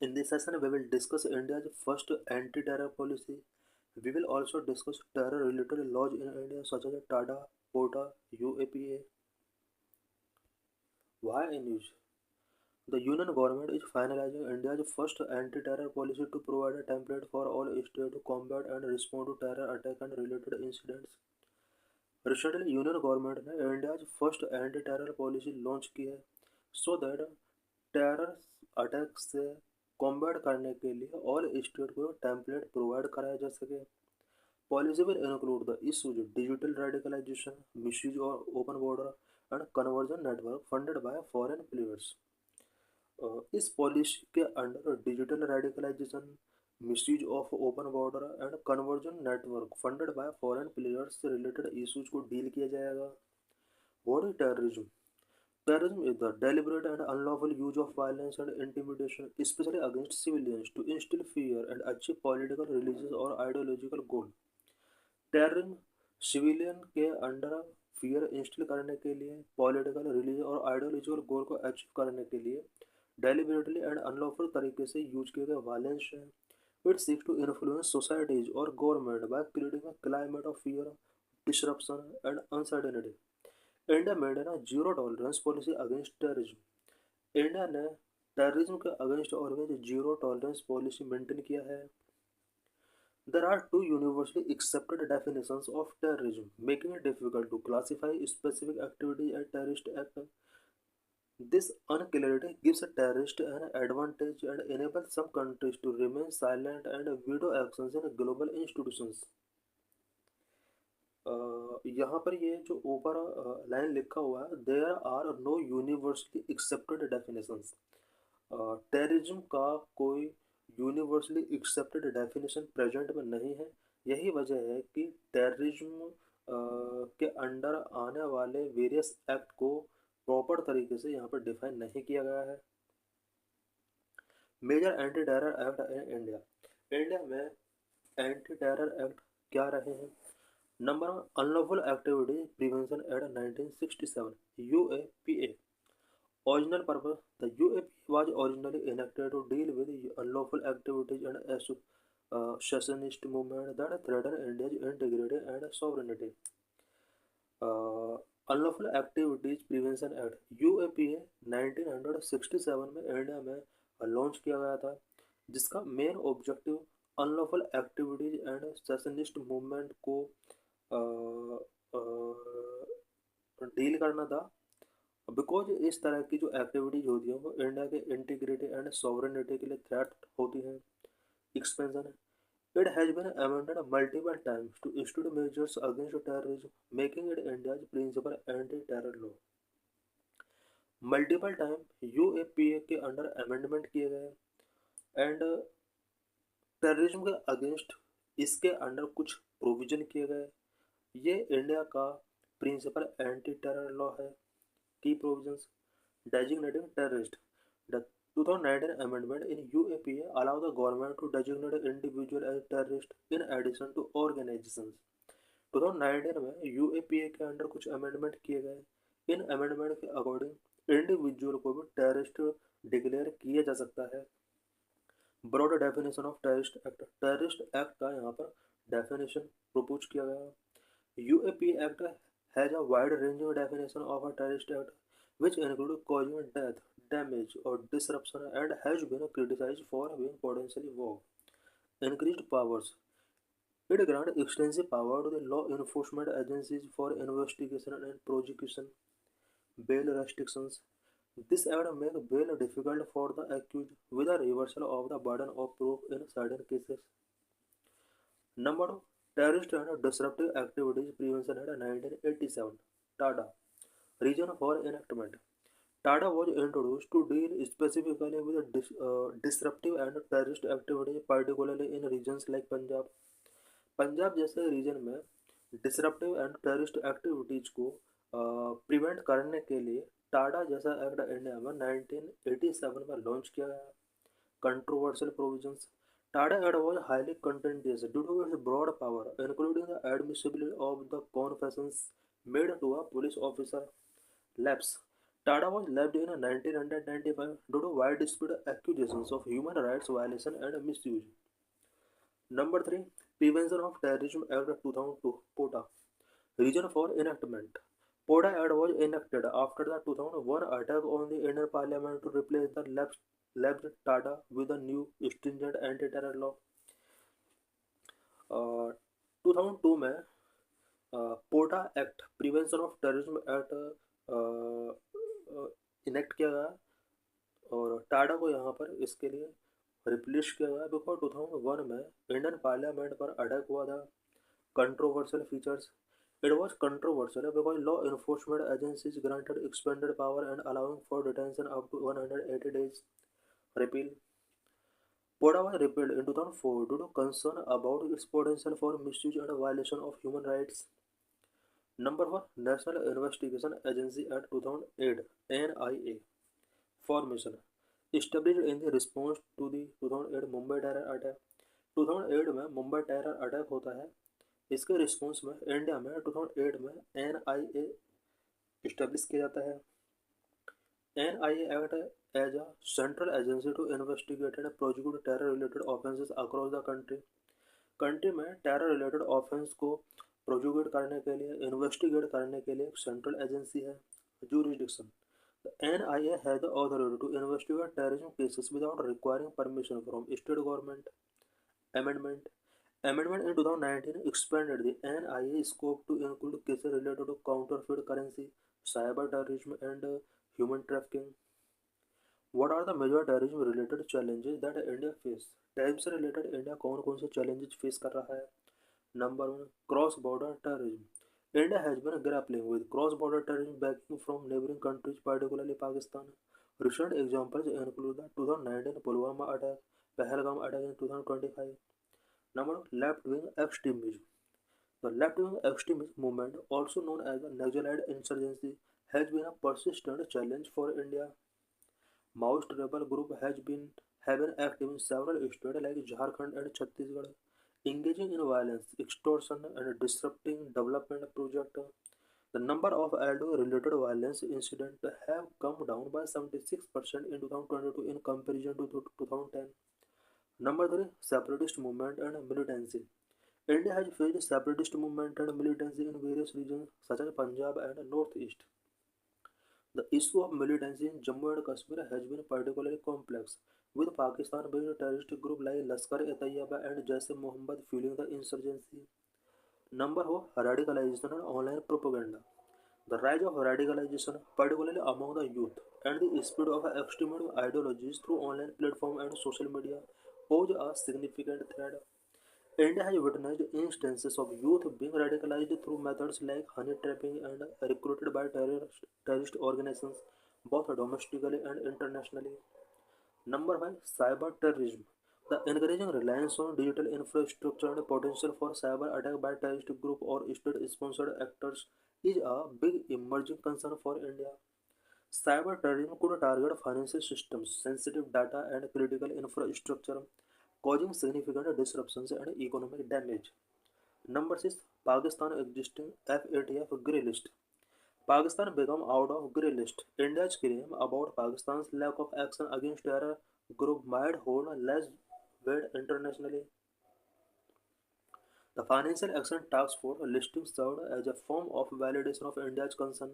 In this session, we will discuss India's first anti-terror policy. We will also discuss terror-related laws in India such as TADA, POTA, UAPA. Why in use? The Union government is finalizing India's first anti-terror policy to provide a template for all states to combat and respond to terror attack and related incidents. Recently, Union government ने India's first anti-terror policy launch की है, so that terror attack से combat करने के लिए all state को template provide कराया जा सके. Policy will include the issues digital radicalisation, misuse और open border and conversion network funded by foreign players. इस पॉलिसी के under digital radicalisation, misuse of open border and conversion network funded by foreign players से related issues को deal किया जाएगा. What is terrorism? Terrorism is the deliberate and unlawful use of violence and intimidation, especially against civilians, to instill fear and achieve political, religious or ideological goal. Terrorism civilian के under fear instil करने के लिए, political, religious और ideological गोल को achieve करने के लिए deliberately and unlawful तरीके से यूज किए गए वायलेंस है. It seeks to influence societies और government by creating a climate of fear, disruption and uncertainty. India maintain a zero tolerance policy against terrorism. India ने टेररिज्म के against always zero tolerance policy maintain किया है. There are two universally accepted definitions of terrorism, making it difficult to classify specific activity as terrorist act. This unclarity gives a terrorist an advantage and enables some countries to remain silent and veto actions in global institutions. यहाँ पर ये जो ऊपर line लिखा हुआ है, there are no universally accepted definitions. Terrorism का कोई यूनिवर्सली एक्सेप्टेड डेफिनेशन प्रेजेंट में नहीं है. यही वजह है कि टेररिज्म के अंडर आने वाले वेरियस एक्ट को प्रॉपर तरीके से यहाँ पर डिफाइन नहीं किया गया है. Major anti terror act in India. India में एंटी टेरर एक्ट क्या रहे हैं? Number one, Unlawful Activity Prevention Act 1967 UAPA. Original purpose: the UAPA was originally enacted to deal with unlawful activities and secessionist movement that threaten India's integrity and sovereignty. Unlawful Activities Prevention Act UAPA 1967 में India में launch किया गया था, जिसका main objective unlawful activities and secessionist movement को deal करना था. Because इस तरह की जो एक्टिविटीज होती हैं वो इंडिया के इंटीग्रिटी एंड सॉवरेनिटी के लिए थ्रेट होती हैं. Expansion. It has been amended multiple times to institute measures against terrorism, making it India's principal anti terror law. Multiple time UAPA के अंडर अमेंडमेंट किए गए एंड टेररिज्म के against इसके under कुछ प्रोविजन किए गए. ये इंडिया का प्रिंसिपल एंटी टेरर लॉ है. Key provisions: designating terrorist. The 2019 amendment in UAPA allow the government to designate individual as terrorist in addition to organizations. 2019 में UAPA के अंडर कुछ अमेंडमेंट किए गए. इन अमेंडमेंट के अकॉर्डिंग इंडिविजुअल को भी टेररिस्ट डिक्लेयर किया जा सकता है. Broad definition of terrorist act. Terrorist act का यहाँ पर डेफिनेशन प्रपोज किया गया. UAP act has a wide ranging definition of a terrorist act which include causing death, damage or disruption and has been criticized for being potentially vague. Increased powers. It grants extensive power to the law enforcement agencies for investigation and prosecution. Bail restrictions. This act makes bail difficult for the accused with a reversal of the burden of proof in certain cases. Number 2. Terrorist and Disruptive Activities Prevention Act 1987 TADA. Reason for enactment. TADA was introduced to deal specifically with disruptive and terrorist activities, particularly in regions like Punjab. Punjab जैसे reason में disruptive and terrorist activities को prevent करने के लिए टाडा जैसा act India में 1987 में launch किया गया. Controversial provisions. Tada act was highly contentious due to its broad power, including the admissibility of the confessions made to a police officer. Lapse. Tada was left in 1995 due to widespread accusations of human rights violation and misuse. Number 3. Prevention of Terrorism Act 2002 (POTA). Reason for enactment. POTA Act was enacted after the 2001 attack on the Indian Parliament to replace the lapsed TADA with a new stringent anti-terror law. 2002 में POTA act prevention of terrorism act enact किया गया और टाडा को यहाँ पर इसके लिए replace किया गया बिकॉज 2001 में इंडियन पार्लियामेंट पर अटैक हुआ था. Controversial features. It was controversial because law enforcement agencies granted expanded power and allowing for detention up to 180 days. Repeal. POTA was repealed in 2004 due to concern about its potential for misuse and violation of human rights. Number 1. National Investigation Agency Act 2008 (NIA). Formation. Established in the response to the 2008 Mumbai terror attack. 2008 में Mumbai terror attack होता है. इसके response में India में 2008 में NIA establish किया जाता है. NIA act as a central agency to investigate and prosecute terror related offences across the country. Country में टेरर रिलेटेड ऑफेंस को प्रोसिक्यूट करने के लिए, इन्वेस्टिगेट करने के लिए एक सेंट्रल एजेंसी है. Jurisdiction. NIA has the authority to investigate terrorism cases without requiring permission from state government. Amendment. Amendment in 2019 expanded the NIA scope to include cases related to counterfeit currency, cyber terrorism, and human trafficking. What are the major terrorism related challenges that India face? Terrorism से related India कौन से challenges face कर रहा है? Number 1. Cross border terrorism. India has been grappling with cross-border terrorism backing from neighboring countries, particularly Pakistan. Recent examples include the 2019 Pulwama attack, Pahalgam attack in 2025. Number 2. Left-wing extremism. The left-wing extremist movement, also known as the Naxalite insurgency, has been a persistent challenge for India. Maoist rebel group have been active in several states like Jharkhand and Chhattisgarh, engaging in violence, extortion, and disrupting development projects. The number of ALDO-related violence incidents have come down by 76% in 2022 in comparison to 2010. Number 3. Separatist movement and militancy. India has faced separatist movement and militancy in various regions such as Punjab and Northeast. The issue of militancy in Jammu and Kashmir has been particularly complex, with Pakistan-based terrorist groups like Lashkar-e-Taiba and Jaish-e-Mohammed fueling the insurgency. Number 4. Radicalization and online propaganda. The rise of radicalization, particularly among the youth, and the spread of extremist ideologies through online platforms and social media pose a significant threat. India has witnessed instances of youth being radicalized through methods like honey trapping and recruited by terrorist organizations, both domestically and internationally. Number 5. Cyber terrorism. The increasing reliance on digital infrastructure and potential for cyber attack by terrorist group or state-sponsored actors is a big emerging concern for India. Cyber terrorism could target financial systems, sensitive data, and critical infrastructure, causing significant disruptions and economic damage. Number 6. Pakistan existing FATF grey list. Pakistan became out of grey list. India's claim about Pakistan's lack of action against terror group might hold less weight internationally. The Financial Action Task Force listing served as a form of validation of India's concern.